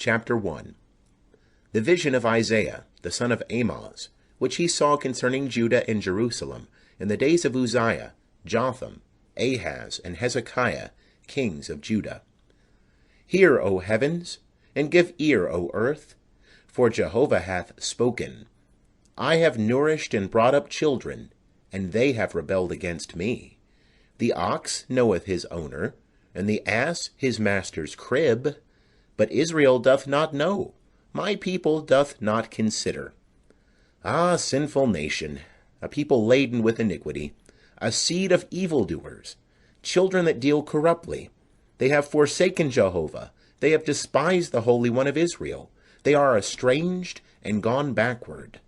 Chapter 1. The vision of Isaiah, the son of Amoz, which he saw concerning Judah and Jerusalem, in the days of Uzziah, Jotham, Ahaz, and Hezekiah, kings of Judah. Hear, O heavens, and give ear, O earth, for Jehovah hath spoken. I have nourished and brought up children, and they have rebelled against me. The ox knoweth his owner, and the ass his master's crib. But Israel doth not know, my people doth not consider. Ah, sinful nation, a people laden with iniquity, a seed of evildoers, children that deal corruptly. They have forsaken Jehovah, they have despised the Holy One of Israel. They are estranged and gone backward.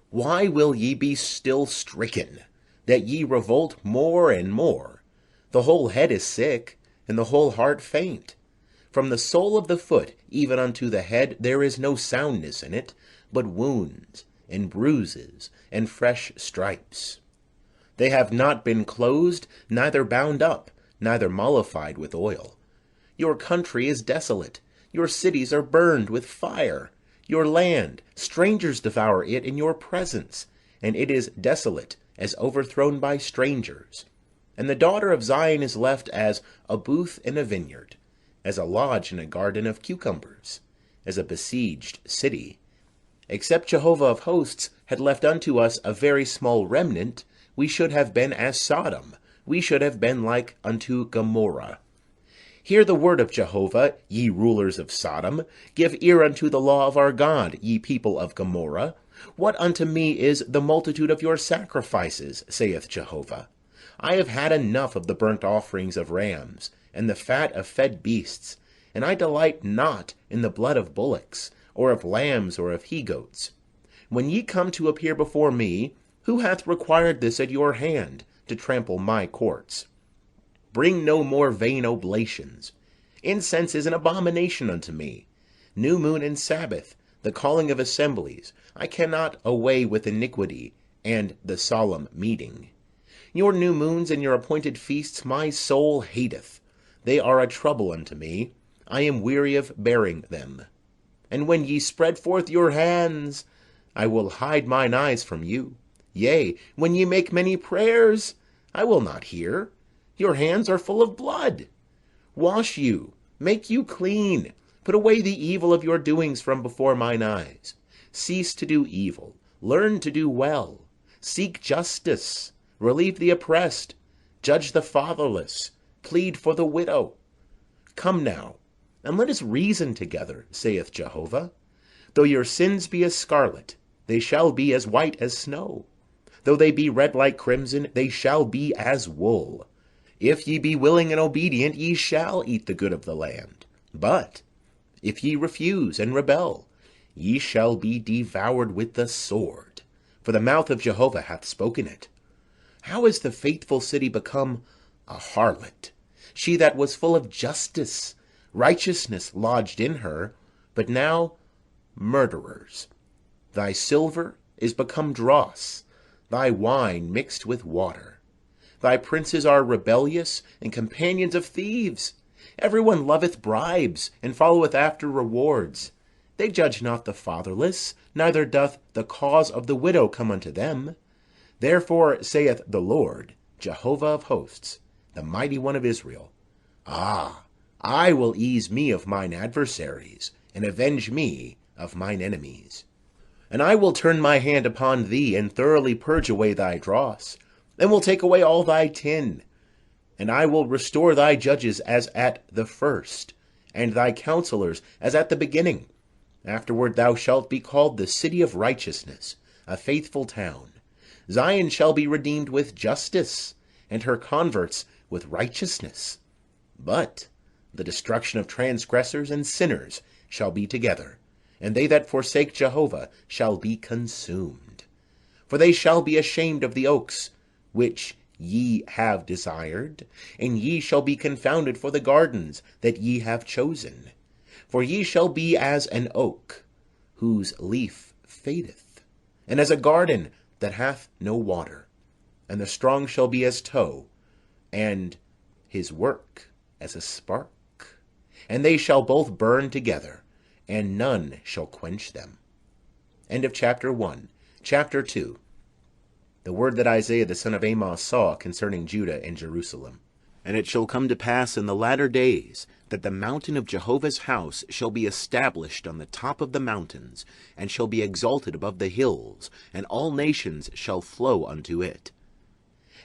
Why will ye be still stricken, that ye revolt more and more? The whole head is sick, and the whole heart faint. From the sole of the foot even unto the head there is no soundness in it, but wounds, and bruises, and fresh stripes. They have not been closed, neither bound up, neither mollified with oil. Your country is desolate, your cities are burned with fire. Your land, strangers devour it in your presence, and it is desolate, as overthrown by strangers. And the daughter of Zion is left as a booth in a vineyard, as a lodge in a garden of cucumbers, as a besieged city. Except Jehovah of hosts had left unto us a very small remnant, we should have been as Sodom, we should have been like unto Gomorrah. Hear the word of Jehovah, ye rulers of Sodom. Give ear unto the law of our God, ye people of Gomorrah. What unto me is the multitude of your sacrifices, saith Jehovah? I have had enough of the burnt offerings of rams, and the fat of fed beasts, and I delight not in the blood of bullocks, or of lambs, or of he-goats. When ye come to appear before me, who hath required this at your hand, to trample my courts? Bring no more vain oblations. Incense is an abomination unto me. New moon and Sabbath, the calling of assemblies, I cannot away with iniquity, and the solemn meeting. Your new moons and your appointed feasts my soul hateth. They are a trouble unto me. I am weary of bearing them. And when ye spread forth your hands, I will hide mine eyes from you. Yea, when ye make many prayers, I will not hear. Your hands are full of blood. Wash you, make you clean. Put away the evil of your doings from before mine eyes. Cease to do evil. Learn to do well. Seek justice. Relieve the oppressed. Judge the fatherless. Plead for the widow. Come now, and let us reason together, saith Jehovah. Though your sins be as scarlet, they shall be as white as snow. Though they be red like crimson, they shall be as wool. If ye be willing and obedient, ye shall eat the good of the land. But if ye refuse and rebel, ye shall be devoured with the sword. For the mouth of Jehovah hath spoken it. How is the faithful city become a harlot? She that was full of justice, righteousness lodged in her, but now murderers. Thy silver is become dross, thy wine mixed with water. Thy princes are rebellious, and companions of thieves. Every one loveth bribes, and followeth after rewards. They judge not the fatherless, neither doth the cause of the widow come unto them. Therefore saith the Lord, Jehovah of hosts, the mighty one of Israel, Ah, I will ease me of mine adversaries, and avenge me of mine enemies. And I will turn my hand upon thee, and thoroughly purge away thy dross, and will take away all thy tin. And I will restore thy judges as at the first, and thy counselors as at the beginning. Afterward thou shalt be called the city of righteousness, a faithful town. Zion shall be redeemed with justice, and her converts with righteousness. But the destruction of transgressors and sinners shall be together, and they that forsake Jehovah shall be consumed. For they shall be ashamed of the oaks which ye have desired, and ye shall be confounded for the gardens that ye have chosen. For ye shall be as an oak whose leaf fadeth, and as a garden that hath no water. And the strong shall be as tow, and his work as a spark. And they shall both burn together, and none shall quench them. End of chapter 1. Chapter 2. The word that Isaiah the son of Amoz saw concerning Judah and Jerusalem. And it shall come to pass in the latter days, that the mountain of Jehovah's house shall be established on the top of the mountains, and shall be exalted above the hills, and all nations shall flow unto it.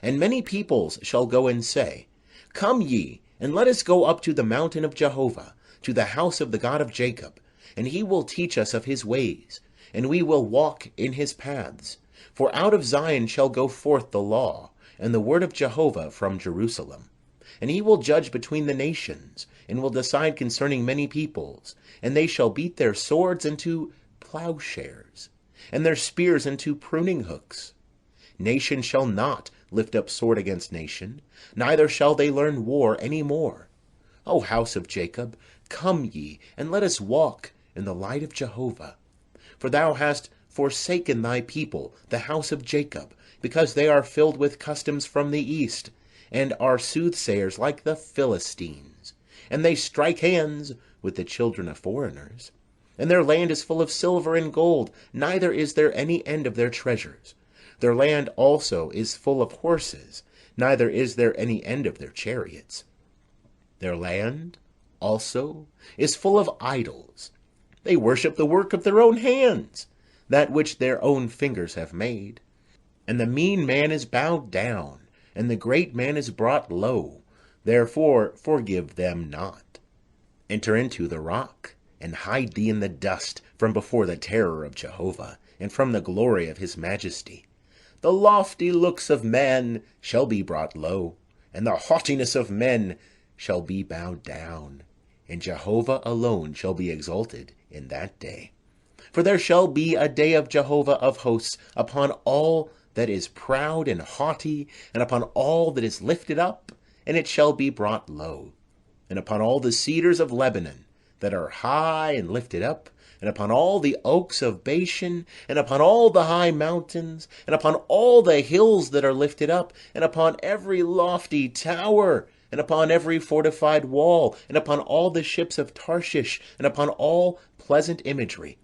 And many peoples shall go and say, Come ye, and let us go up to the mountain of Jehovah, to the house of the God of Jacob, and he will teach us of his ways, and we will walk in his paths. For out of Zion shall go forth the law, and the word of Jehovah from Jerusalem. And he will judge between the nations, and will decide concerning many peoples, and they shall beat their swords into plowshares, and their spears into pruning hooks. Nation shall not lift up sword against nation, neither shall they learn war any more. O house of Jacob, come ye, and let us walk in the light of Jehovah. For thou hast forsaken thy people, the house of Jacob, because they are filled with customs from the east, and are soothsayers like the Philistines. And they strike hands with the children of foreigners. And their land is full of silver and gold, neither is there any end of their treasures. Their land also is full of horses, neither is there any end of their chariots. Their land also is full of idols. They worship the work of their own hands, that which their own fingers have made. And the mean man is bowed down, and the great man is brought low. Therefore forgive them not. Enter into the rock, and hide thee in the dust from before the terror of Jehovah, and from the glory of his majesty. The lofty looks of man shall be brought low, and the haughtiness of men shall be bowed down. And Jehovah alone shall be exalted in that day. For there shall be a day of Jehovah of hosts upon all that is proud and haughty, and upon all that is lifted up, and it shall be brought low, and upon all the cedars of Lebanon that are high and lifted up, and upon all the oaks of Bashan, and upon all the high mountains, and upon all the hills that are lifted up, and upon every lofty tower, and upon every fortified wall, and upon all the ships of Tarshish, and upon all pleasant imagery.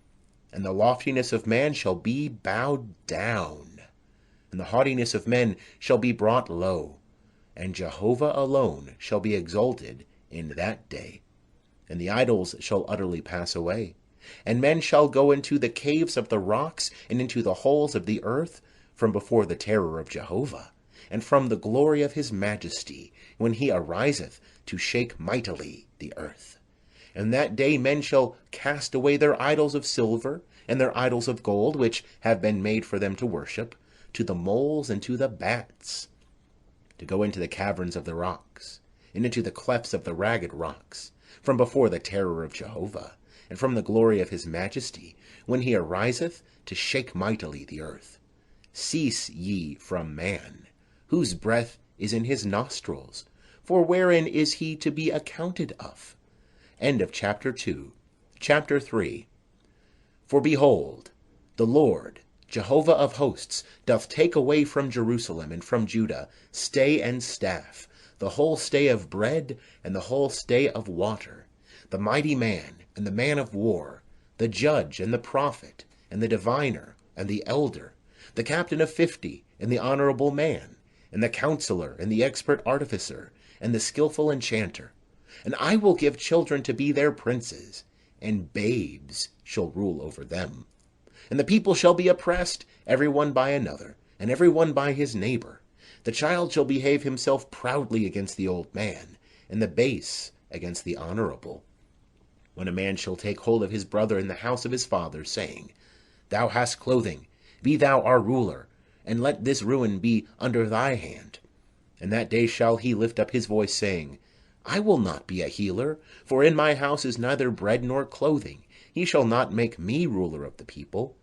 And the loftiness of man shall be bowed down, and the haughtiness of men shall be brought low, and Jehovah alone shall be exalted in that day. And the idols shall utterly pass away, and men shall go into the caves of the rocks, and into the holes of the earth, from before the terror of Jehovah, and from the glory of his majesty, when he ariseth to shake mightily the earth. And that day men shall cast away their idols of silver, and their idols of gold, which have been made for them to worship, to the moles and to the bats, to go into the caverns of the rocks, and into the clefts of the ragged rocks, from before the terror of Jehovah, and from the glory of his majesty, when he ariseth to shake mightily the earth. Cease ye from man, whose breath is in his nostrils, for wherein is he to be accounted of? End of chapter 2. Chapter 3. For behold, the Lord, Jehovah of hosts, doth take away from Jerusalem and from Judah stay and staff, the whole stay of bread and the whole stay of water, the mighty man and the man of war, the judge and the prophet, and the diviner and the elder, the captain of 50 and the honourable man, and the counselor and the expert artificer, and the skilful enchanter. And I will give children to be their princes, and babes shall rule over them. And the people shall be oppressed, every one by another, and every one by his neighbour. The child shall behave himself proudly against the old man, and the base against the honourable. When a man shall take hold of his brother in the house of his father, saying, Thou hast clothing, be thou our ruler, and let this ruin be under thy hand. And that day shall he lift up his voice, saying, I will not be a healer, for in my house is neither bread nor clothing. He shall not make me ruler of the people.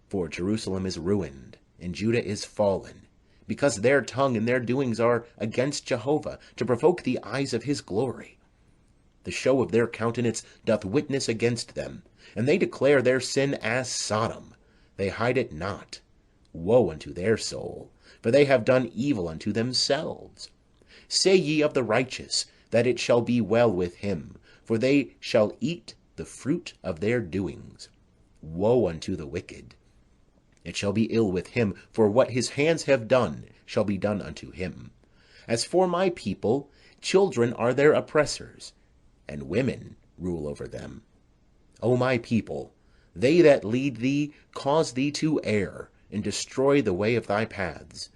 For Jerusalem is ruined, and Judah is fallen, because their tongue and their doings are against Jehovah, to provoke the eyes of his glory. The show of their countenance doth witness against them, and they declare their sin as Sodom. They hide it not. Woe unto their soul, for they have done evil unto themselves. Say ye of the righteous, that it shall be well with him, for they shall eat the the fruit of their doings. Woe unto the wicked! It shall be ill with him, for what his hands have done shall be done unto him. As for my people, children are their oppressors, and women rule over them. O my people, they that lead thee cause thee to err, and destroy the way of thy paths.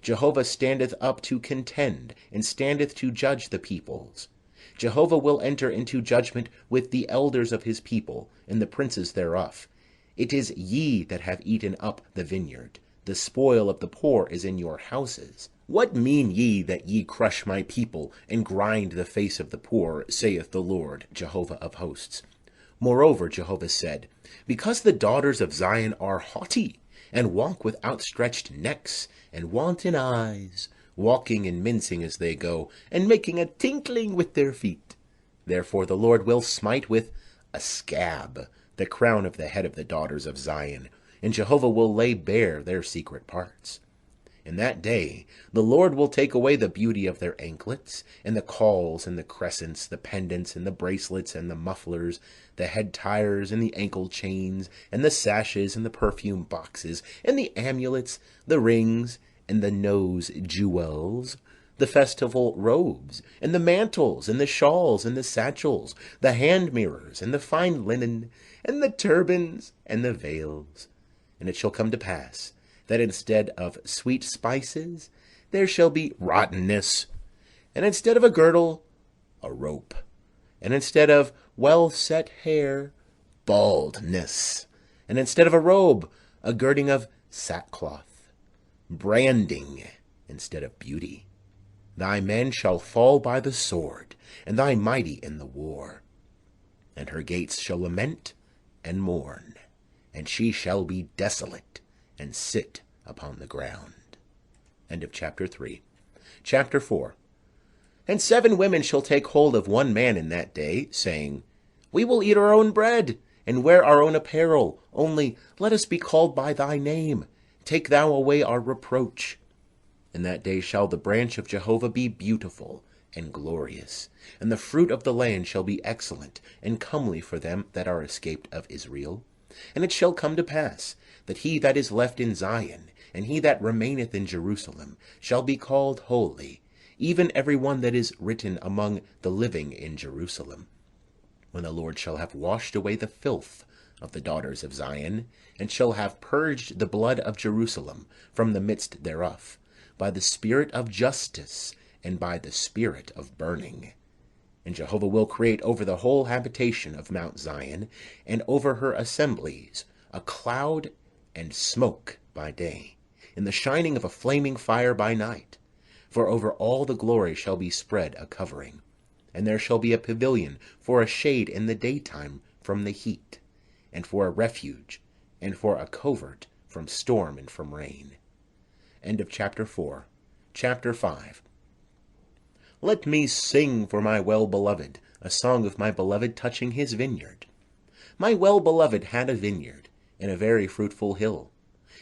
Jehovah standeth up to contend, and standeth to judge the peoples. Jehovah will enter into judgment with the elders of his people, and the princes thereof. It is ye that have eaten up the vineyard. The spoil of the poor is in your houses. What mean ye that ye crush my people, and grind the face of the poor, saith the Lord, Jehovah of hosts? Moreover, Jehovah said, because the daughters of Zion are haughty, and walk with outstretched necks, and wanton eyes, walking and mincing as they go, and making a tinkling with their feet. Therefore the Lord will smite with a scab the crown of the head of the daughters of Zion, and Jehovah will lay bare their secret parts. In that day the Lord will take away the beauty of their anklets, and the cauls, and the crescents, the pendants, and the bracelets, and the mufflers, the head tires, and the ankle chains, and the sashes, and the perfume boxes, and the amulets, the rings, and the nose jewels, the festival robes, and the mantles, and the shawls, and the satchels, the hand mirrors, and the fine linen, and the turbans, and the veils. And it shall come to pass, that instead of sweet spices there shall be rottenness, and instead of a girdle, a rope, and instead of well-set hair, baldness, and instead of a robe, a girding of sackcloth, branding instead of beauty. Thy men shall fall by the sword, and thy mighty in the war. And her gates shall lament and mourn, and she shall be desolate, and sit upon the ground. End of chapter 3. Chapter 4. And 7 women shall take hold of one man in that day, saying, we will eat our own bread, and wear our own apparel, only let us be called by thy name. Take thou away our reproach. In that day shall the branch of Jehovah be beautiful and glorious, and the fruit of the land shall be excellent and comely for them that are escaped of Israel. And it shall come to pass, that he that is left in Zion, and he that remaineth in Jerusalem, shall be called holy, even every one that is written among the living in Jerusalem. When the Lord shall have washed away the filth of the daughters of Zion, and shall have purged the blood of Jerusalem from the midst thereof, by the spirit of justice, and by the spirit of burning. And Jehovah will create over the whole habitation of Mount Zion, and over her assemblies, a cloud and smoke by day, and the shining of a flaming fire by night. For over all the glory shall be spread a covering. And there shall be a pavilion for a shade in the daytime from the heat, and for a refuge, and for a covert from storm and from rain. End of chapter 4. Chapter 5. Let me sing for my well-beloved, a song of my beloved touching his vineyard. My well-beloved had a vineyard, in a very fruitful hill.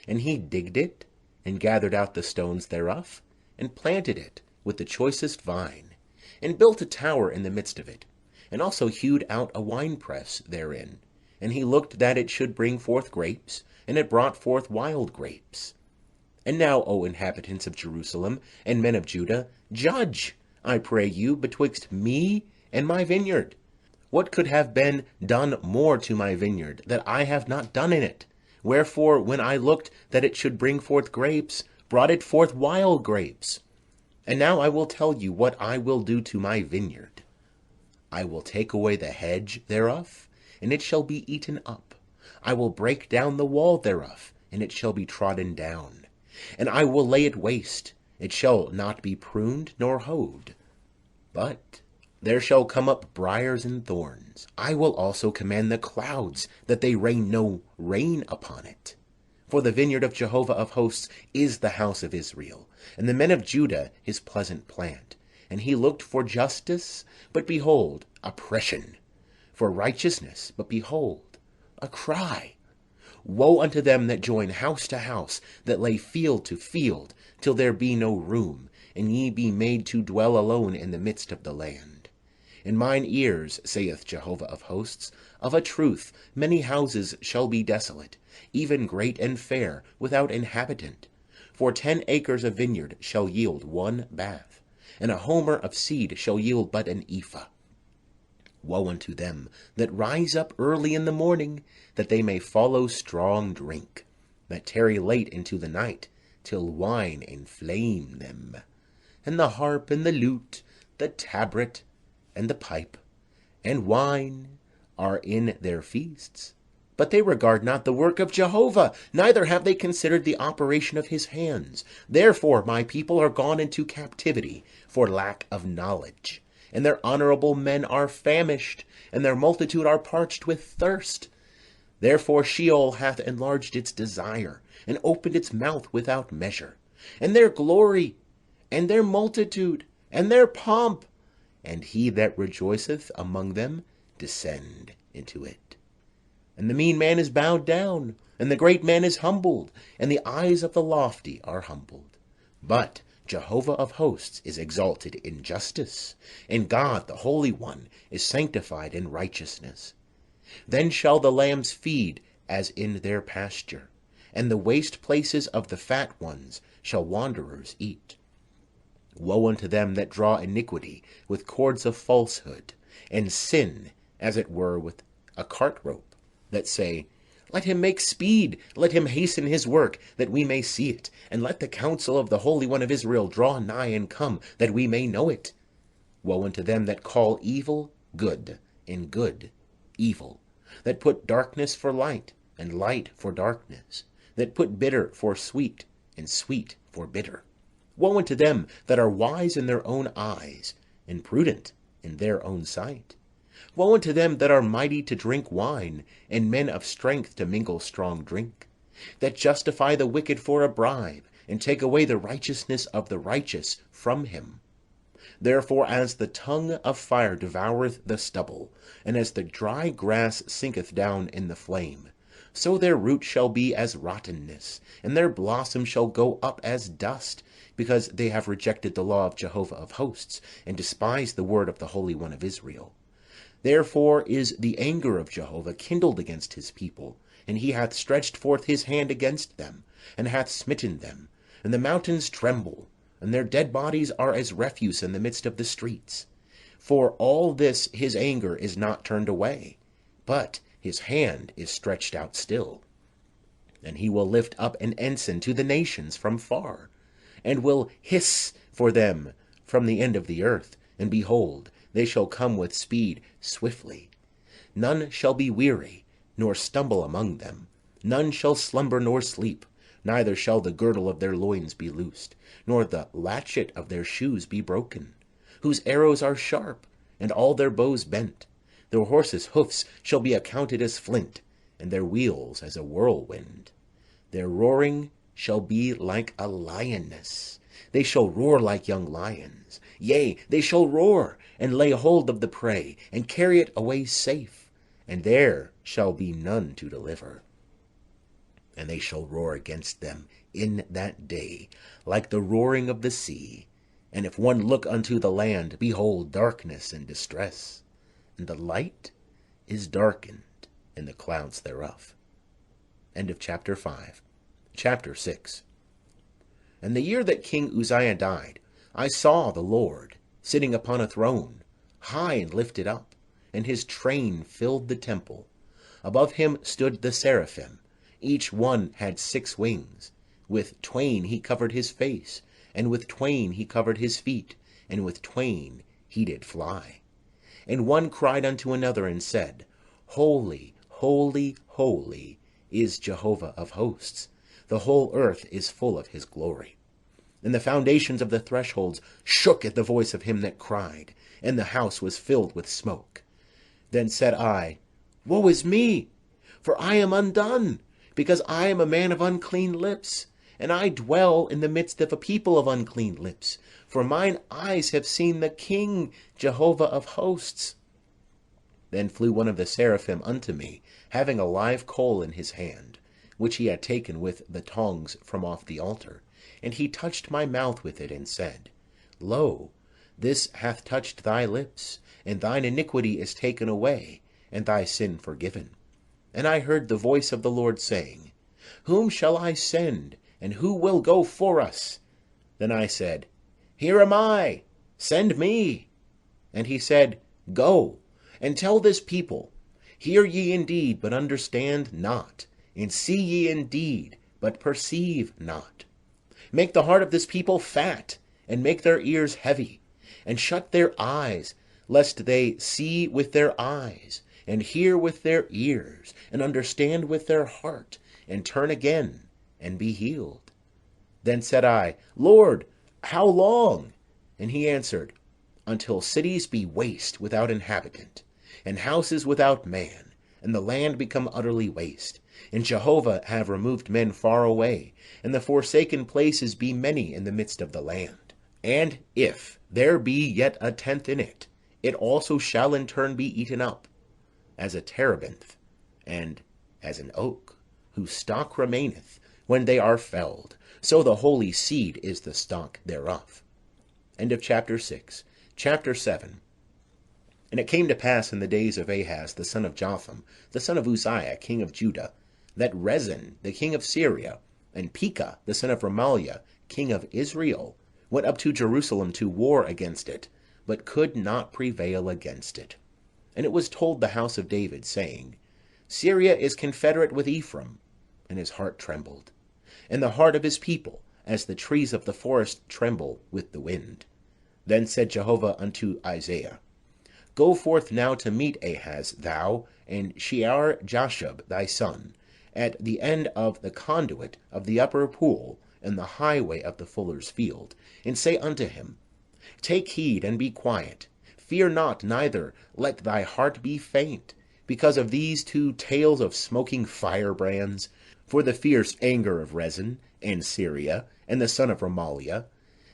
And he digged it, and gathered out the stones thereof, and planted it with the choicest vine, and built a tower in the midst of it, and also hewed out a winepress therein. And he looked that it should bring forth grapes, and it brought forth wild grapes. And now, O inhabitants of Jerusalem, and men of Judah, judge, I pray you, betwixt me and my vineyard. What could have been done more to my vineyard, that I have not done in it? Wherefore, when I looked that it should bring forth grapes, brought it forth wild grapes. And now I will tell you what I will do to my vineyard. I will take away the hedge thereof, and it shall be eaten up. I will break down the wall thereof, and it shall be trodden down. And I will lay it waste, it shall not be pruned nor hoed. But there shall come up briars and thorns. I will also command the clouds, that they rain no rain upon it. For the vineyard of Jehovah of hosts is the house of Israel, and the men of Judah his pleasant plant. And he looked for justice, but behold, oppression; for righteousness, but behold, a cry. Woe unto them that join house to house, that lay field to field, till there be no room, and ye be made to dwell alone in the midst of the land. In mine ears, saith Jehovah of hosts, of a truth many houses shall be desolate, even great and fair, without inhabitant. For 10 acres of vineyard shall yield 1 bath, and a homer of seed shall yield but an ephah. Woe unto them that rise up early in the morning, that they may follow strong drink, that tarry late into the night, till wine inflame them. And the harp, and the lute, the tabret, and the pipe, and wine are in their feasts. But they regard not the work of Jehovah, neither have they considered the operation of his hands. Therefore my people are gone into captivity for lack of knowledge. And their honourable men are famished, and their multitude are parched with thirst. Therefore Sheol hath enlarged its desire, and opened its mouth without measure. And their glory, and their multitude, and their pomp, and he that rejoiceth among them, descend into it. And the mean man is bowed down, and the great man is humbled, and the eyes of the lofty are humbled. But Jehovah of hosts is exalted in justice, and God the Holy One is sanctified in righteousness. Then shall the lambs feed as in their pasture, and the waste places of the fat ones shall wanderers eat. Woe unto them that draw iniquity with cords of falsehood, and sin, as it were, with a cart rope, that say, Let him make speed, let him hasten his work, that we may see it, and let the counsel of the Holy One of Israel draw nigh and come, that we may know it. Woe unto them that call evil good, and good evil, that put darkness for light, and light for darkness, that put bitter for sweet, and sweet for bitter. Woe unto them that are wise in their own eyes, and prudent in their own sight. Woe unto them that are mighty to drink wine, and men of strength to mingle strong drink, that justify the wicked for a bribe, and take away the righteousness of the righteous from him. Therefore as the tongue of fire devoureth the stubble, and as the dry grass sinketh down in the flame, so their root shall be as rottenness, and their blossom shall go up as dust, because they have rejected the law of Jehovah of hosts, and despised the word of the Holy One of Israel. Therefore is the anger of Jehovah kindled against his people, and he hath stretched forth his hand against them, and hath smitten them, and the mountains tremble, and their dead bodies are as refuse in the midst of the streets. For all this his anger is not turned away, but his hand is stretched out still. And he will lift up an ensign to the nations from far, and will hiss for them from the end of the earth, and behold, they shall come with speed swiftly. None shall be weary, nor stumble among them. None shall slumber nor sleep, neither shall the girdle of their loins be loosed, nor the latchet of their shoes be broken, whose arrows are sharp, and all their bows bent. Their horses' hoofs shall be accounted as flint, and their wheels as a whirlwind. Their roaring shall be like a lioness. They shall roar like young lions. Yea, they shall roar, and lay hold of the prey, and carry it away safe, and there shall be none to deliver. And they shall roar against them in that day, like the roaring of the sea. And if one look unto the land, behold darkness and distress, and the light is darkened in the clouds thereof. End of chapter 5. Chapter 6. And the year that King Uzziah died, I saw the Lord sitting upon a throne, high and lifted up, and his train filled the temple. Above him stood the seraphim. Each one had 6 wings. With twain he covered his face, and with twain he covered his feet, and with twain he did fly. And one cried unto another, and said, Holy, holy, holy is Jehovah of hosts. The whole earth is full of his glory. And the foundations of the thresholds shook at the voice of him that cried, and the house was filled with smoke. Then said I, Woe is me! For I am undone, because I am a man of unclean lips, and I dwell in the midst of a people of unclean lips. For mine eyes have seen the King, Jehovah of hosts. Then flew one of the seraphim unto me, having a live coal in his hand, which he had taken with the tongs from off the altar. And he touched my mouth with it, and said, Lo, This hath touched thy lips, and thine iniquity is taken away, and thy sin forgiven. And I heard the voice of the Lord saying, Whom shall I send, and who will go for us? Then I said, Here am I, send me. And he said, Go, and tell this people, Hear ye indeed, but understand not, and see ye indeed, but perceive not. Make the heart of this people fat, and make their ears heavy, and shut their eyes, lest they see with their eyes, and hear with their ears, and understand with their heart, and turn again, and be healed. Then said I, Lord, how long? And he answered, Until cities be waste without inhabitant, and houses without man, and the land become utterly waste, and Jehovah have removed men far away, and the forsaken places be many in the midst of the land. And if there be yet a tenth in it, it also shall in turn be eaten up, as a terebinth, and as an oak, whose stock remaineth when they are felled, so the holy seed is the stock thereof. End of chapter 6. Chapter 7. And it came to pass in the days of Ahaz the son of Jotham, the son of Uzziah, king of Judah, that Rezin the king of Syria, and Pekah the son of Remaliah, king of Israel, went up to Jerusalem to war against it, but could not prevail against it. And it was told the house of David, saying, Syria is confederate with Ephraim. And his heart trembled, and the heart of his people, as the trees of the forest tremble with the wind. Then said Jehovah unto Isaiah, Go forth now to meet Ahaz, thou and Shear-Jashub thy son, at the end of the conduit of the upper pool, in the highway of the fuller's field, and say unto him, Take heed and be quiet, fear not, neither let thy heart be faint, because of these two tales of smoking firebrands, for the fierce anger of Rezin, and Syria, and the son of Remaliah,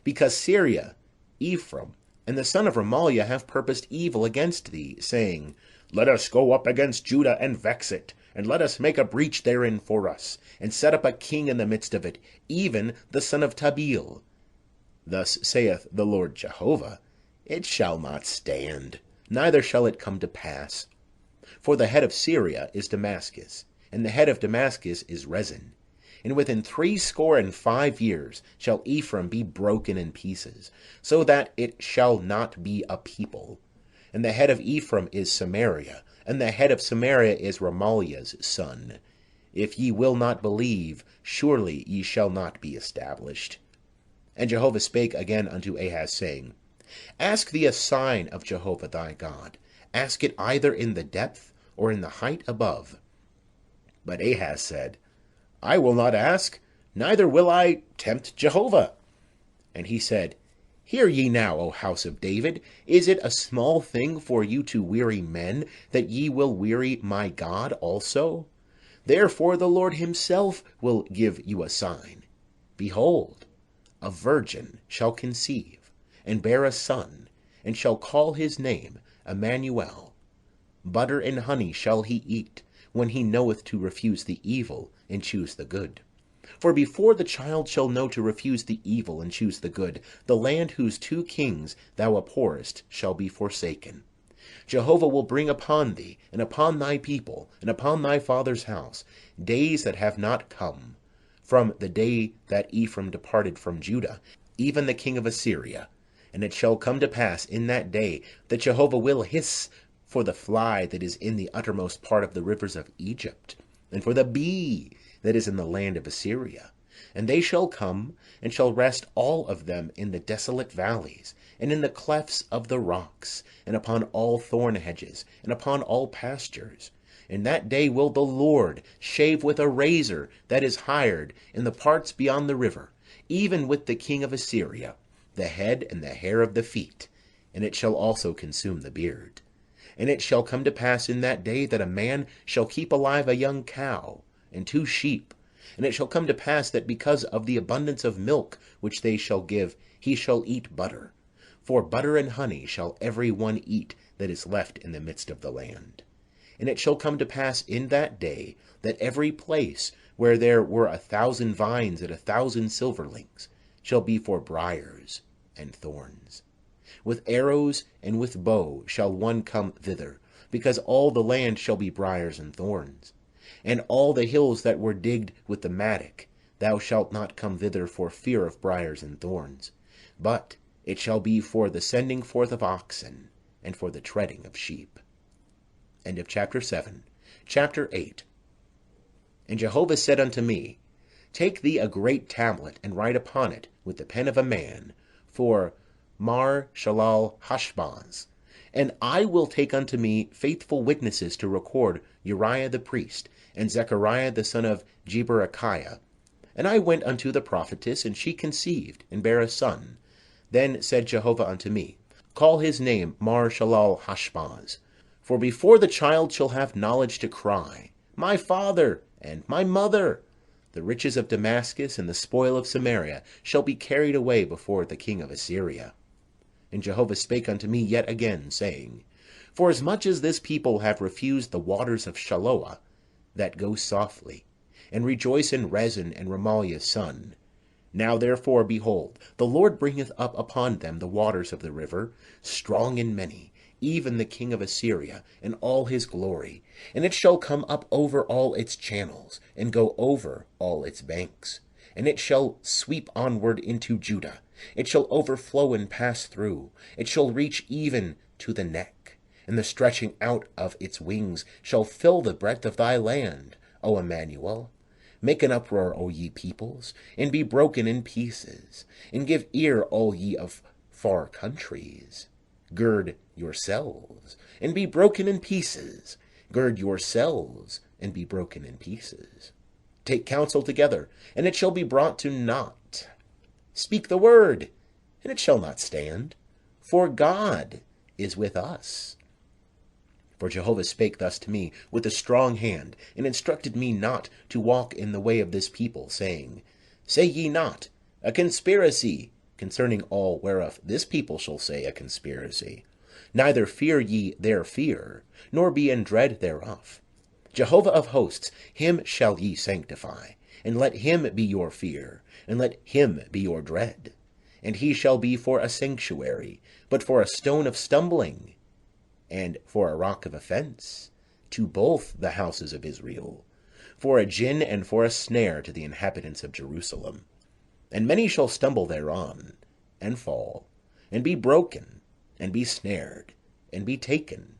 because Syria, Ephraim, and the son of Remaliah have purposed evil against thee, saying, Let us go up against Judah, and vex it, and let us make a breach therein for us, and set up a king in the midst of it, even the son of Tabeel. Thus saith the Lord Jehovah, It shall not stand, neither shall it come to pass. For the head of Syria is Damascus, and the head of Damascus is Rezin. And within 65 years shall Ephraim be broken in pieces, so that it shall not be a people. And the head of Ephraim is Samaria, and the head of Samaria is Remaliah's son. If ye will not believe, surely ye shall not be established. And Jehovah spake again unto Ahaz, saying, Ask thee a sign of Jehovah thy God. Ask it either in the depth, or in the height above. But Ahaz said, I will not ask, neither will I tempt Jehovah. And he said, Hear ye now, O house of David, is it a small thing for you to weary men, that ye will weary my God also? Therefore the Lord himself will give you a sign. Behold, a virgin shall conceive, and bear a son, and shall call his name Emmanuel. Butter and honey shall he eat, when he knoweth to refuse the evil and choose the good. For before the child shall know to refuse the evil and choose the good, the land whose two kings thou abhorrest shall be forsaken. Jehovah will bring upon thee, and upon thy people, and upon thy father's house, days that have not come, from the day that Ephraim departed from Judah, even the king of Assyria. And it shall come to pass in that day that Jehovah will hiss for the fly that is in the uttermost part of the rivers of Egypt, and for the bee that is in the land of Assyria. And they shall come, and shall rest all of them in the desolate valleys, and in the clefts of the rocks, and upon all thorn hedges, and upon all pastures. In that day will the Lord shave with a razor that is hired in the parts beyond the river, even with the king of Assyria, the head and the hair of the feet, and it shall also consume the beard. And it shall come to pass in that day that a man shall keep alive a young cow, and 2 sheep. And it shall come to pass that because of the abundance of milk which they shall give, he shall eat butter. For butter and honey shall every one eat that is left in the midst of the land. And it shall come to pass in that day that every place where there were 1,000 vines and 1,000 silverlings shall be for briars and thorns. with arrows and with bow shall one come thither, because all the land shall be briars and thorns. And all the hills that were digged with the mattock, thou shalt not come thither for fear of briars and thorns, but it shall be for the sending forth of oxen, and for the treading of sheep. End of chapter 7. Chapter 8. And Jehovah said unto me, Take thee a great tablet, and write upon it with the pen of a man, for Mar-Shalal-Hashbaz. And I will take unto me faithful witnesses to record Uriah the priest, and Zechariah the son of Jeberechiah. And I went unto the prophetess, and she conceived, and bare a son. Then said Jehovah unto me, Call his name Mar-Shalal-Hashbaz. For before the child shall have knowledge to cry, My father and my mother, the riches of Damascus and the spoil of Samaria shall be carried away before the king of Assyria. And Jehovah spake unto me yet again, saying, Forasmuch as this people have refused the waters of Shiloah, that go softly, and rejoice in Rezin and Remaliah's son, now therefore, behold, the Lord bringeth up upon them the waters of the river, strong and many, even the king of Assyria, and all his glory, and it shall come up over all its channels, and go over all its banks. And it shall sweep onward into Judah, it shall overflow and pass through, it shall reach even to the neck, and the stretching out of its wings shall fill the breadth of thy land, O Emmanuel. Make an uproar, O ye peoples, and be broken in pieces, and give ear, all ye of far countries. Gird yourselves, and be broken in pieces. Gird yourselves, and be broken in pieces. Take counsel together, and it shall be brought to naught. Speak the word, and it shall not stand. For God is with us. For Jehovah spake thus to me with a strong hand, and instructed me not to walk in the way of this people, saying, Say ye not, a conspiracy, concerning all whereof this people shall say a conspiracy. Neither fear ye their fear, nor be in dread thereof. Jehovah of hosts, him shall ye sanctify, and let him be your fear, and let him be your dread. And he shall be for a sanctuary, but for a stone of stumbling, and for a rock of offence, to both the houses of Israel, for a gin and for a snare to the inhabitants of Jerusalem. And many shall stumble thereon, and fall, and be broken, and be snared, and be taken.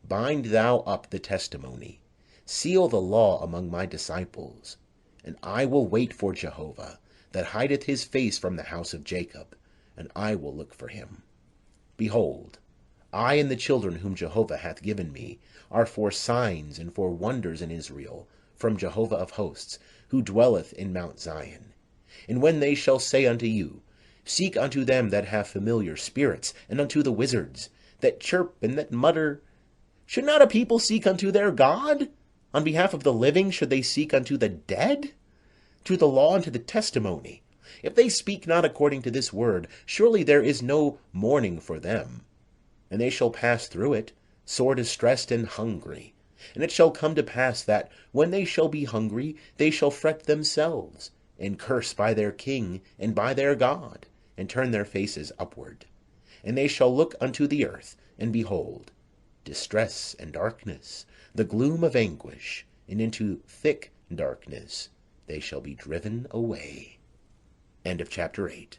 Bind thou up the testimony, seal the law among my disciples. And I will wait for Jehovah, that hideth his face from the house of Jacob, and I will look for him. Behold, I and the children whom Jehovah hath given me are for signs and for wonders in Israel, from Jehovah of hosts, who dwelleth in Mount Zion. And when they shall say unto you, Seek unto them that have familiar spirits, and unto the wizards, that chirp and that mutter, should not a people seek unto their God? On behalf of the living should they seek unto the dead? To the law and to the testimony. If they speak not according to this word, surely there is no mourning for them. And they shall pass through it, sore distressed and hungry. And it shall come to pass that, when they shall be hungry, they shall fret themselves, and curse by their king and by their God, and turn their faces upward. And they shall look unto the earth, and behold, distress and darkness, the gloom of anguish, and into thick darkness they shall be driven away. End of chapter 8.